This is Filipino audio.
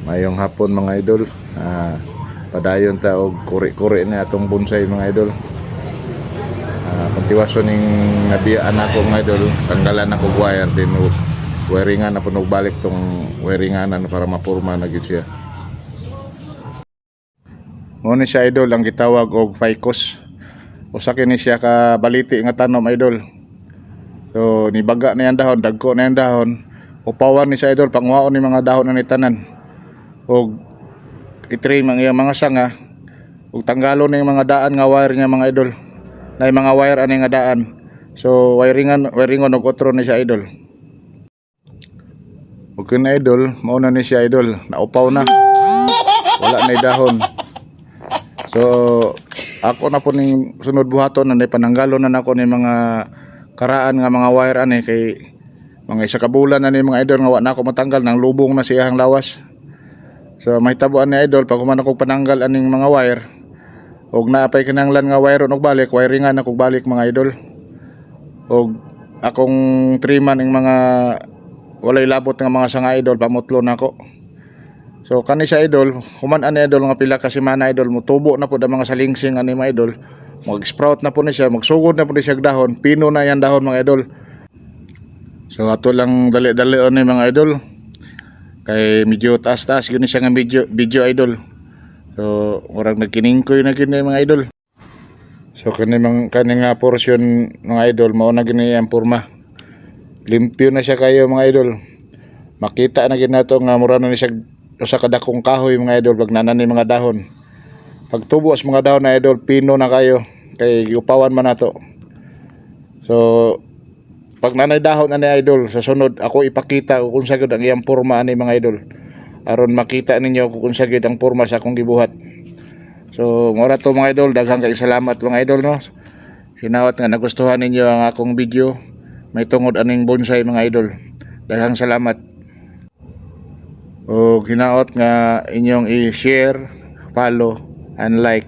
Mayong hapon mga idol. Padayon ta og kuri-kuri na atong bonsai mga idol. Kontiwason ning nabiyaan ako mga idol, tanggalan ako wire din wiringan na punog balik tong wiringanan para mapurma na gyud siya. Mo ni siya idol ang gitawag og ficus. Usa kini siya ka baliti nga tanom idol. So nibaga na yan dahon, dagko na yan dahon. Upawan ni siya idol, pangwaon ni mga dahon na ni tanan. Og itrim ang iyang mga sanga. Og tanggalon ni mga daan nga wire niya mga idol. Na mga wire ani nga daan. So wiringon og otro ni siya idol. Og kun idol, mao na ni siya idol, naupaw na. Wala na dahon. So ako na po ning sunod buhaton na pananggalon na nako ni mga karaan nga mga wire ani kay mga isa ka bulan na ni mga idol nga wa na ako matanggal nang lubong na siyang lawas. So mahitabuan ni idol pag human ako pananggal aning mga wire og naapay kinahanglan nga wire og balik wiringan ako balik mga idol. Og akong triman ning mga walay labot nga mga sanga idol pamutlo nako. So kani siya idol, human ani idol nga pila ka semana idol mutubo na pud ang mga salingsing ani mga idol. Mag-sprout na po na siya, magsugod na po na siya dahon, pino na yan dahon mga idol. So ato lang dali-dali ni mga idol. Kay medyo taas-taas gini siya nga video idol. So murag nagkiningkoy na gini mga idol. So kani nga portion mga idol mao na gini ang porma. Limpyo na siya kayo mga idol. Makita na gid nato nga mura na ni siya usa ka dakong kahoy mga idol pag nanani mga dahon. Pag tubo as mga dahon na idol, pino na kayo kay giupawan man nato. So pag nanay dahon ani idol, sa sunod ako ipakita kung sa gyud ang iyang porma ani mga idol. Aron makita ninyo kung sa gyud ang porma sa akong gibuhat. So mora to mga idol, daghang kay salamat mga idol no. Hinawat nga nagustuhan ninyo ang akong video. May tungod aning bonsai mga idol. Daghang salamat. O hinaot nga inyong i-share, follow and like